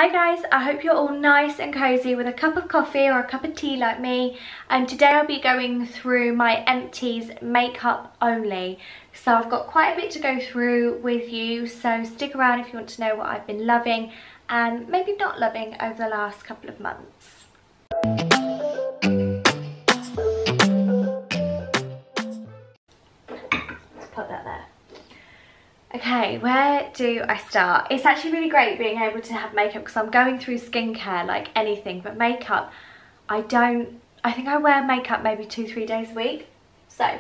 Hi guys, I hope you're all nice and cozy with a cup of coffee or a cup of tea like me, and today I'll be going through my Empties makeup only. So I've got quite a bit to go through with you, so stick around if you want to know what I've been loving and maybe not loving over the last couple of months. Let's put that there. Okay, where do I start? It's actually really great being able to have makeup because I'm going through skincare like anything, but makeup, I think I wear makeup maybe 2-3 days a week. So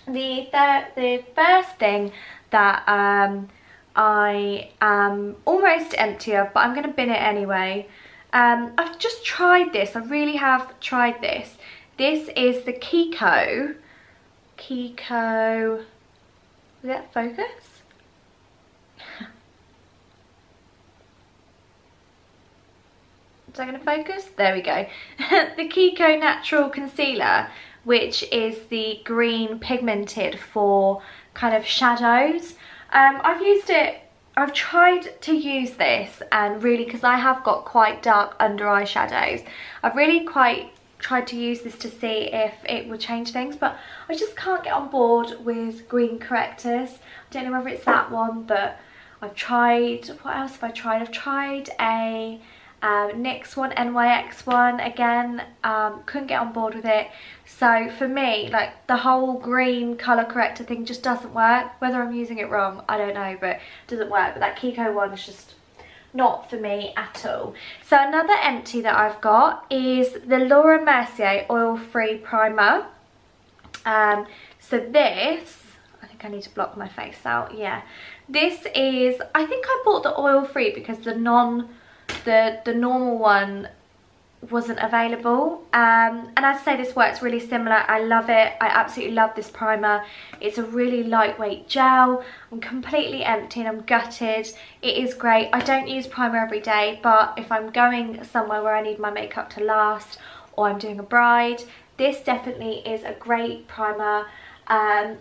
the first thing that I am almost empty of, but I'm going to bin it anyway. I've just tried this, I really have tried this. This is the Kiko, will that focus? Is that going to focus? There we go. The Kiko Natural Concealer, which is the green pigmented for kind of shadows. I've used it, I've tried to use this, and really, because I have got quite dark under eye shadows, I've really quite tried to use this to see if it would change things, but I just can't get on board with green correctors. I don't know whether it's that one, but I've tried, what else have I tried? I've tried a NYX one, NYX one, again, couldn't get on board with it. So for me, like, the whole green colour corrector thing just doesn't work. Whether I'm using it wrong, I don't know, but it doesn't work. But that Kiko one is just not for me at all. So another empty that I've got is the Mercier oil-free primer. So this, I think I need to block my face out, yeah. This is, I think I bought the oil-free because the normal one wasn't available, and I'd say this works really similar. I love it. I absolutely love this primer. It's a really lightweight gel. I'm completely empty and I'm gutted. It is great. I don't use primer every day, but if I'm going somewhere where I need my makeup to last, or I'm doing a bride, this definitely is a great primer.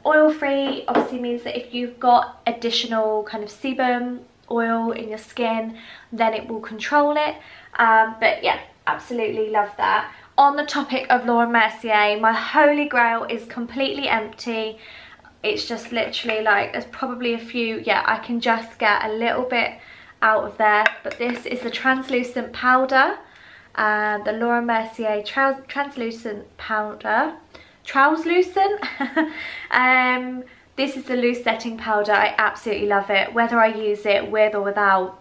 Oil-free obviously means that if you've got additional kind of sebum oil in your skin, then it will control it. But yeah, absolutely love that. On the topic of Mercier, my holy grail is completely empty. It's just literally like, there's probably a few, yeah, I can just get a little bit out of there, but this is the translucent powder, the Mercier translucent powder, translucent. This is the loose setting powder. I absolutely love it, whether I use it with or without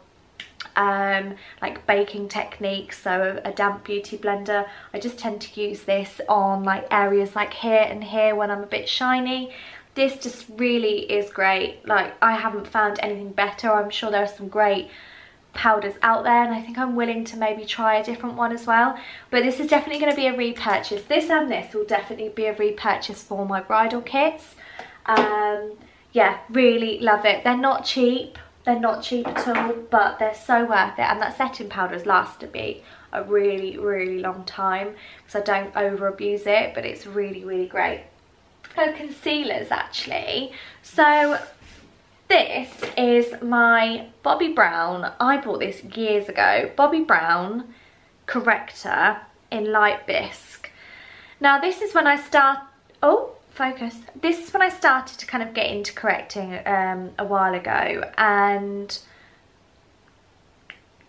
like baking techniques, so a damp beauty blender. I just tend to use this on like areas like here and here when I'm a bit shiny. This just really is great. Like, I haven't found anything better. I'm sure there are some great powders out there, and I think I'm willing to maybe try a different one as well, but this is definitely going to be a repurchase. This and this will definitely be a repurchase for my bridal kits. Yeah, really love it. They're not cheap at all, but they're so worth it, and that setting powder has lasted me a really long time because I don't over abuse it, but it's really great. So concealers, actually, so this is my Bobbi Brown, I bought this years ago, Bobbi Brown Corrector in Light Bisque. Now this is when I this is when I started to kind of get into correcting a while ago, and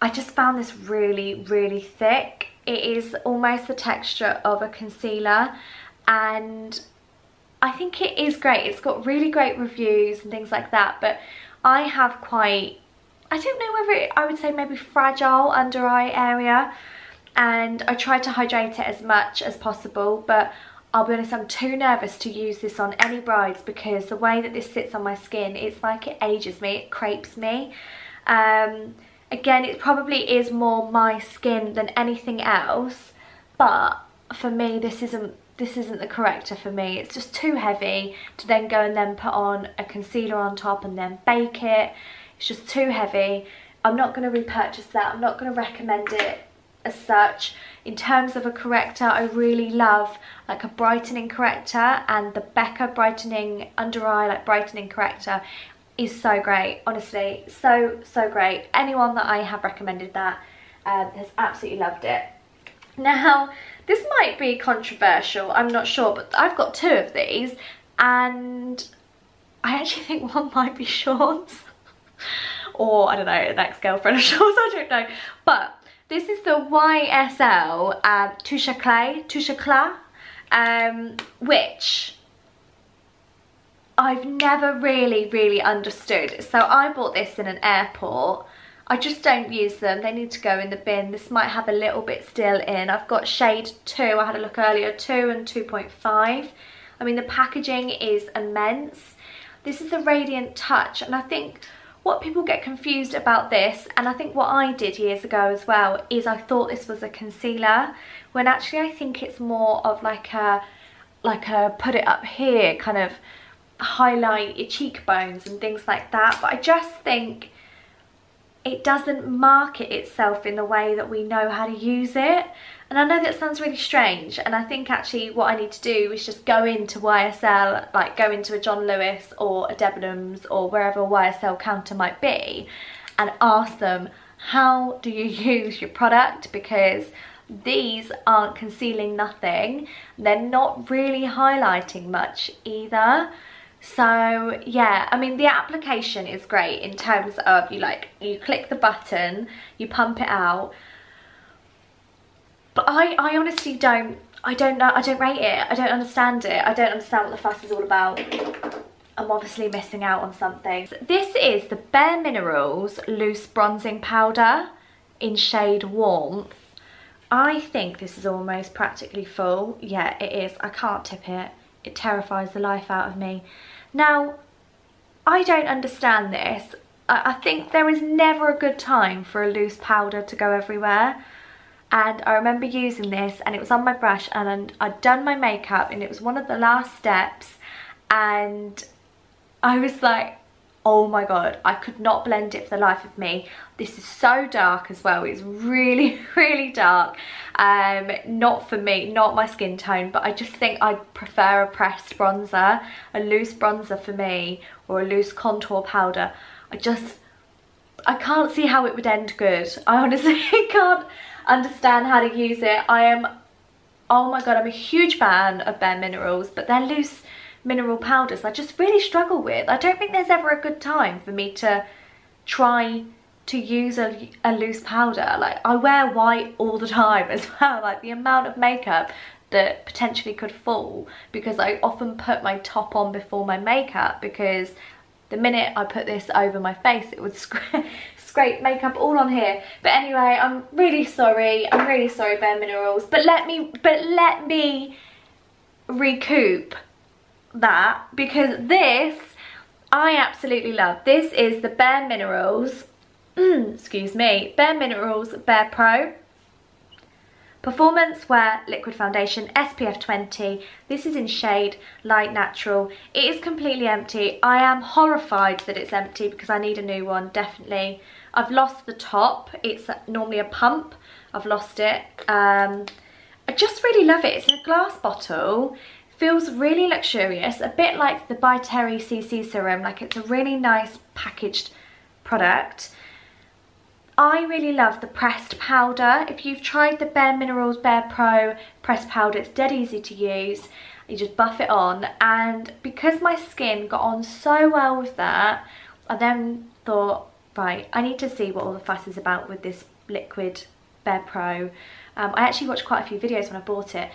I just found this really thick. It is almost the texture of a concealer, and I think it is great. It's got really great reviews and things like that, but I have quite, I don't know whether I would say maybe fragile under eye area, and I try to hydrate it as much as possible, but I'll be honest, I'm too nervous to use this on any brides because the way that this sits on my skin, it's like it ages me, it crepes me. Again, it probably is more my skin than anything else, but for me, this isn't the corrector for me. It's just too heavy to then go and then put on a concealer on top and then bake it. It's just too heavy. I'm not going to repurchase that. I'm not going to recommend it as such. In terms of a corrector, I really love like a brightening corrector, and the Becca brightening under eye like brightening corrector is so great, honestly, so great. Anyone that I have recommended that has absolutely loved it. Now, this might be controversial, I'm not sure, but I've got 2 of these, and I actually think one might be Sean's, or I don't know, an ex-girlfriend of Sean's, I don't know. But this is the YSL Touche Eclat, which I've never really understood. So I bought this in an airport. I just don't use them. They need to go in the bin. This might have a little bit still in. I've got shade 2. I had a look earlier, 2 and 2.5. I mean, the packaging is immense. This is the Radiant Touch, and I think what people get confused about this, and I think what I did years ago as well, is I thought this was a concealer, when actually I think it's more of like a put it up here, kind of highlight your cheekbones and things like that. But I just think it doesn't market itself in the way that we know how to use it. And I know that sounds really strange, and I think actually what I need to do is just go into YSL, like go into a John Lewis or a Debenhams or wherever a YSL counter might be, and ask them, how do you use your product? Because these aren't concealing nothing. They're not really highlighting much either. So yeah, I mean, the application is great in terms of you click the button, you pump it out. But I honestly don't know, I don't rate it, I don't understand it, I don't understand what the fuss is all about. I'm obviously missing out on something. So this is the Bare Minerals Loose Bronzing Powder in shade Warmth. I think this is almost practically full. Yeah, it is. I can't tip it. It terrifies the life out of me. Now, I don't understand this. I think there is never a good time for a loose powder to go everywhere. And I remember using this, and it was on my brush, and I'd done my makeup, and it was one of the last steps, and I was like, oh my god, I could not blend it for the life of me. This is so dark as well. It's really dark. Not for me, not my skin tone, but I just think I'd prefer a pressed bronzer, a loose bronzer for me, or a loose contour powder. I can't see how it would end good. I honestly can't understand how to use it. Oh my god, I'm a huge fan of Bare Minerals, but their loose mineral powders I just really struggle with. I don't think there's ever a good time for me to try to use a loose powder. Like, I wear white all the time as well. Like, the amount of makeup that potentially could fall, because I often put my top on before my makeup, because the minute I put this over my face it would scrape makeup all on here. But anyway, I'm really sorry Bare Minerals, but let me recoup that, because this I absolutely love. This is the Bare Minerals excuse me, Bare Minerals Bare Pro Performance Wear Liquid Foundation, SPF 20. This is in shade Light Natural. It is completely empty. I am horrified that it's empty, because I need a new one, definitely. I've lost the top. It's normally a pump. I've lost it. I just really love it. It's in a glass bottle. Feels really luxurious, a bit like the By Terry CC serum. Like, it's a really nice packaged product. I really love the pressed powder. If you've tried the Bare Minerals Bare Pro pressed powder, it's dead easy to use. You just buff it on, and because my skin got on so well with that, I then thought, right, I need to see what all the fuss is about with this liquid Bare Pro. I actually watched quite a few videos when I bought it.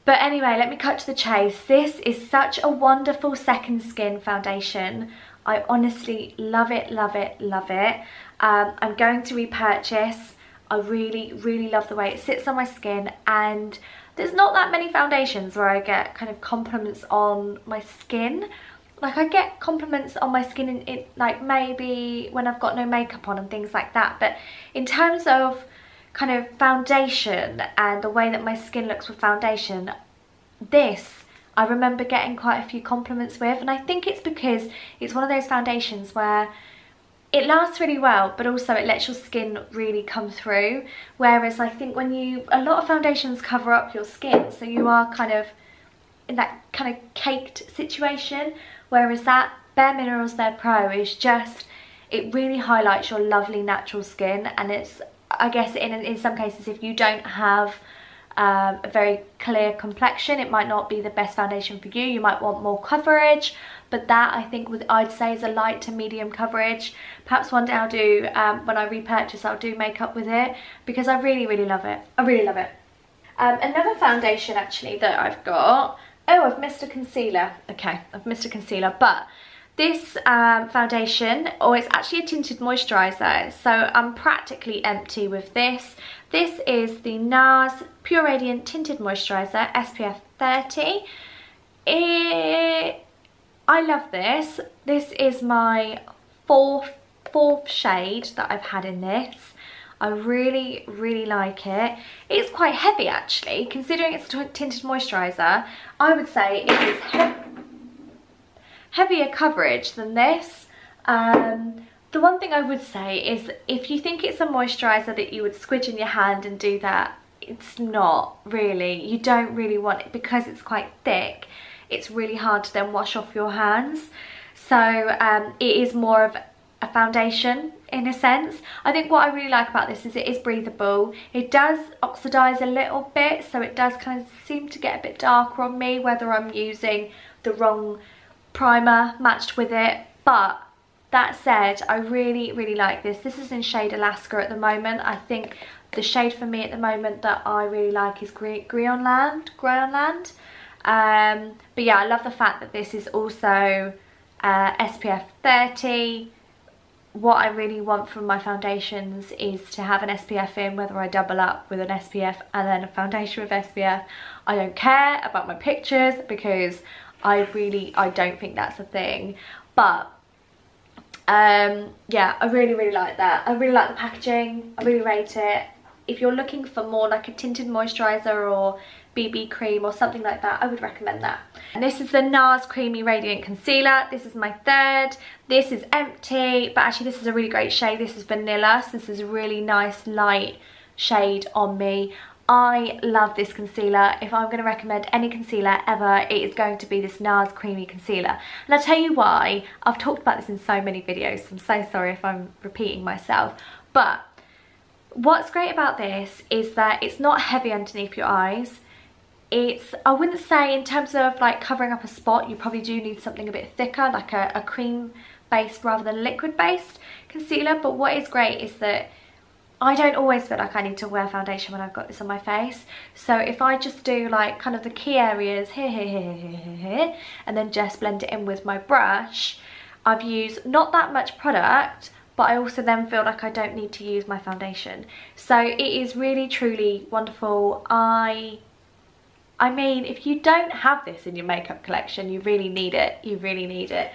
But anyway, let me cut to the chase. This is such a wonderful second skin foundation. I honestly love it. I'm going to repurchase. I really love the way it sits on my skin, and there's not that many foundations where I get kind of compliments on my skin. Like, I get compliments on my skin in like maybe when I've got no makeup on and things like that, but in terms of kind of foundation and the way that my skin looks with foundation, this I remember getting quite a few compliments with. And I think it's because it's one of those foundations where it lasts really well, but also it lets your skin really come through. Whereas I think a lot of foundations cover up your skin, so you are kind of in that kind of caked situation, whereas that Bare Minerals Their Pro is just, it really highlights your lovely natural skin. And it's, I guess in some cases, if you don't have a very clear complexion, it might not be the best foundation for you. You might want more coverage, but that I think I'd say is a light to medium coverage. Perhaps one day I'll do, when I repurchase, I'll do makeup with it, because I really, really love it. I really love it. Another foundation actually that I've got, oh, I've missed a concealer. Okay, I've missed a concealer, but this foundation, or it's actually a tinted moisturiser, so I'm practically empty with this. This is the Nars Pure Radiant Tinted Moisturiser SPF 30. I love this. This is my fourth shade that I've had in this. I really, really like it. It's quite heavy actually, considering it's a tinted moisturiser. I would say it is heavier coverage than this. The one thing I would say is, if you think it's a moisturiser that you would squidge in your hand and do that, it's not really. You don't really want it, because it's quite thick. It's really hard to then wash off your hands. So it is more of a foundation in a sense. I think what I really like about this is it is breathable. It does oxidize a little bit, so it does kind of seem to get a bit darker on me, whether I'm using the wrong primer matched with it. But that said, I really, really like this. This is in shade Alaska at the moment. I think the shade for me at the moment that I really like is Greyonland. But yeah, I love the fact that this is also SPF 30. What I really want from my foundations is to have an SPF in, whether I double up with an SPF and then a foundation with SPF. I don't care about my pictures, because I don't think that's a thing. But yeah, I really, really like that. I really like the packaging. I really rate it. If you're looking for more like a tinted moisturiser or BB cream or something like that, I would recommend that. And this is the Nars Creamy Radiant Concealer. This is my third. This is empty, but actually this is a really great shade. This is Vanilla, so this is a really nice light shade on me. I love this concealer. If I'm going to recommend any concealer ever, it is going to be this Nars Creamy Concealer. And I'll tell you why. I've talked about this in so many videos, so I'm so sorry if I'm repeating myself. But what's great about this is that it's not heavy underneath your eyes. It's, I wouldn't say in terms of like covering up a spot, you probably do need something a bit thicker, like a cream based rather than liquid based concealer. But what is great is that I don't always feel like I need to wear foundation when I've got this on my face. So if I just do like kind of the key areas here, and then just blend it in with my brush, I've used not that much product, but I also then feel like I don't need to use my foundation. So it is really, truly wonderful. I mean, if you don't have this in your makeup collection, you really need it. You really need it.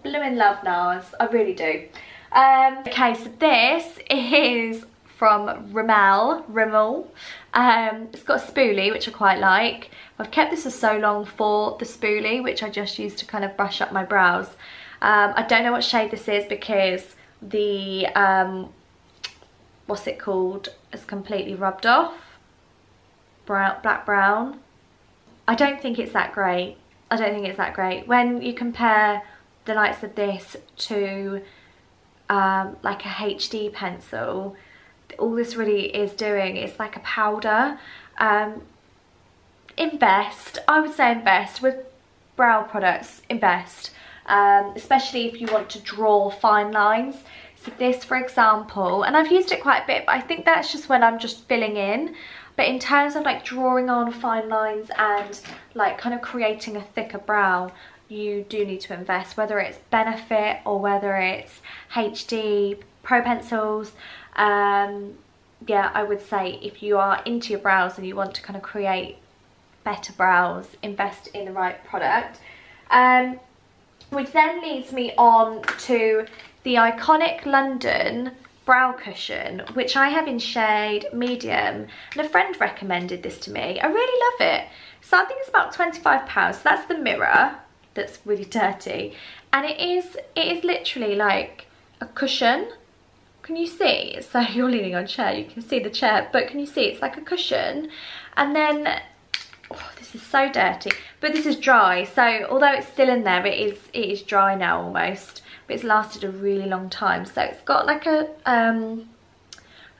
Bloomin' love Nars. I really do. Okay, so this is from Rimmel. It's got a spoolie, which I quite like. I've kept this for so long for the spoolie, which I just use to kind of brush up my brows. I don't know what shade this is, because the, what's it called, is completely rubbed off. Black brown. I don't think it's that great. I don't think it's that great. When you compare the likes of this to like a HD pencil, all this really is doing is like a powder. Invest, I would say invest with brow products, invest. Especially if you want to draw fine lines. So this, for example, and I've used it quite a bit, but I think that's just when I'm just filling in. But in terms of like drawing on fine lines and like kind of creating a thicker brow, you do need to invest, whether it's Benefit or whether it's HD Pro pencils. Yeah, I would say if you are into your brows and you want to kind of create better brows, invest in the right product. Which then leads me on to the iconic London brow cushion, which I have in shade medium, and a friend recommended this to me. I really love it. So I think it's about £25. So that's the mirror that's really dirty, and it is literally like a cushion. Can you see? So you're leaning on a chair, you can see the chair, but can you see it's like a cushion? And then oh, this is so dirty, but this is dry, so although it's still in there, it is dry now almost, but it's lasted a really long time. So it's got like a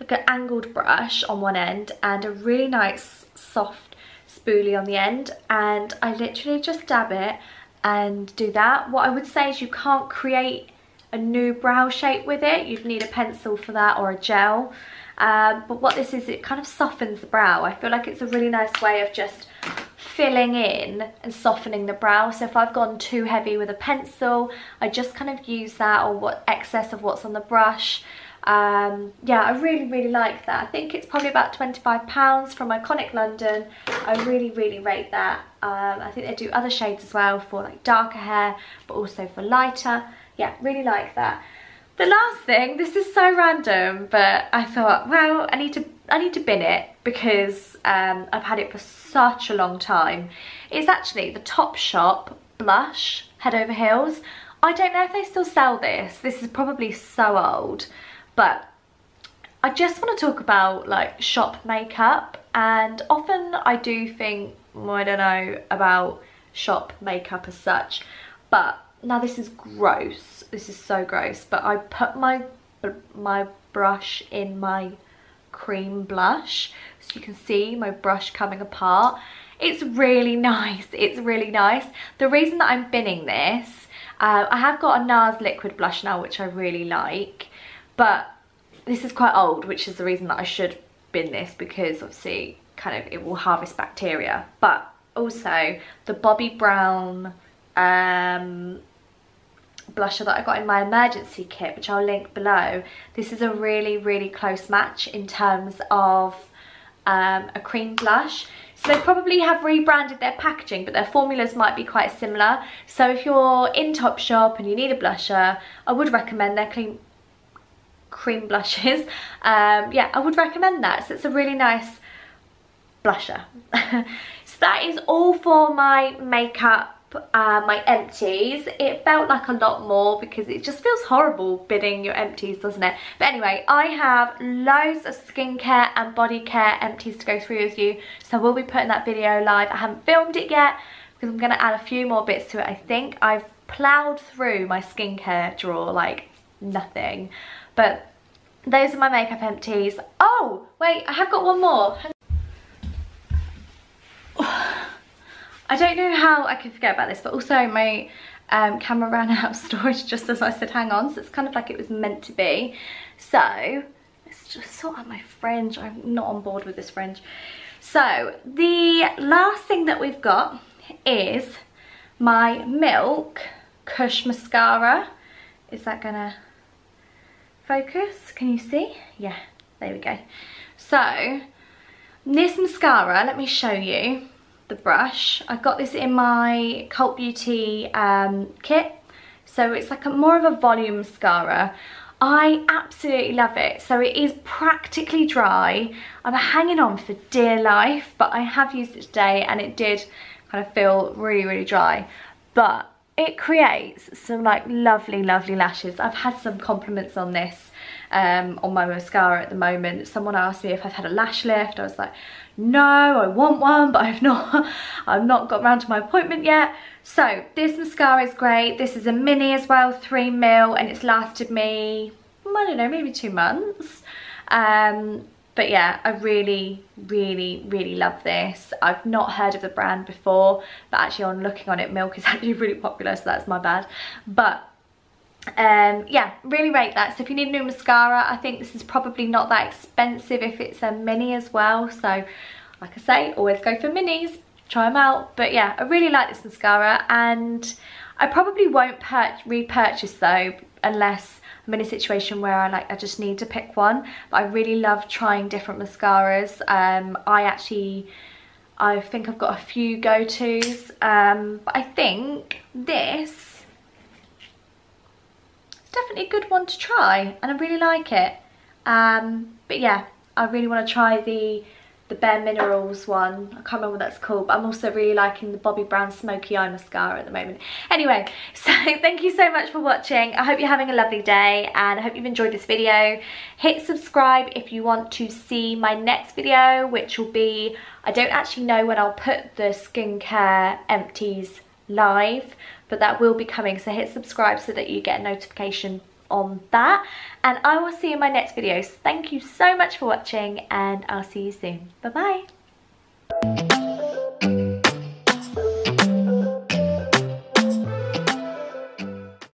like an angled brush on one end and a really nice soft spoolie on the end, and I literally just dab it and do that. What I would say is you can't create a new brow shape with it. You'd need a pencil for that or a gel. But what this is, it kind of softens the brow. I feel like it's a really nice way of just filling in and softening the brow. So if I've gone too heavy with a pencil, I just kind of use that, or what excess of what's on the brush. Yeah, I really like that. I think it's probably about £25 from Iconic London. I really rate that. I think they do other shades as well for like darker hair, but also for lighter. Yeah, really like that. The last thing, this is so random, but I thought, well, I need to bin it because I've had it for such a long time. It's actually the Topshop blush Head Over Heels. I don't know if they still sell this. This is probably so old, but I just want to talk about like shop makeup, and often I do think, well, I don't know about shop makeup as such, but now this is gross, this is so gross, but I put my brush in my cream blush, so you can see my brush coming apart. It's really nice, it's really nice. The reason that I'm binning this, I have got a Nars liquid blush now which I really like, but this is quite old, which is the reason that I should bin this, because obviously kind of it will harvest bacteria. But also the Bobbi Brown blusher that I got in my emergency kit, which I'll link below. This is a really close match in terms of a cream blush. So they probably have rebranded their packaging, but their formulas might be quite similar. So if you're in Topshop and you need a blusher, I would recommend their cream blushes. Yeah, I would recommend that. So it's a really nice blusher. So that is all for my makeup, my empties. It felt like a lot more because it just feels horrible bidding your empties, doesn't it? But anyway, I have loads of skincare and body care empties to go through with you, so I will be putting that video live. I haven't filmed it yet because I'm going to add a few more bits to it. I think I've ploughed through my skincare drawer like nothing, but those are my makeup empties. Oh wait, I have got one more. I don't know how I could forget about this, but also my camera ran out of storage just as I said hang on, so it's kind of like it was meant to be. So let's just sort out my fringe. I'm not on board with this fringe. So the last thing that we've got is my Milk Kush mascara. Is that gonna focus? Can you see? Yeah, there we go. So this mascara, let me show you the brush. I got this in my Cult Beauty kit, so it's like more of a volume mascara. I absolutely love it. So it is practically dry. I'm hanging on for dear life, but I have used it today and it did kind of feel really dry, but it creates some like lovely lashes. I've had some compliments on this on my mascara at the moment. Someone asked me if I've had a lash lift. I was like, no, I want one, but I've not got around to my appointment yet. So this mascara is great. This is a mini as well, 3ml, and it's lasted me, I don't know, maybe 2 months. But yeah, I really love this. I've not heard of the brand before, but actually on looking on it, Milk is actually really popular, so that's my bad. But yeah, really rate that. So if you need a new mascara, I think this is probably not that expensive if it's a mini as well. So like I say, always go for minis, try them out. But yeah, I really like this mascara, and I probably won't repurchase though unless I'm in a situation where I just need to pick one. But I really love trying different mascaras. I think I've got a few go-tos, but I think this definitely a good one to try, and I really like it. But yeah, I really want to try the the Bare Minerals one. I can't remember what that's called, but I'm also really liking the Bobbi Brown Smoky Eye Mascara at the moment. Anyway, so thank you so much for watching. I hope you're having a lovely day, and I hope you've enjoyed this video. Hit subscribe if you want to see my next video, which will be, I don't actually know when I'll put the skincare empties live, but that will be coming, so hit subscribe so that you get a notification on that, and I will see you in my next videos. Thank you so much for watching, and I'll see you soon. Bye bye.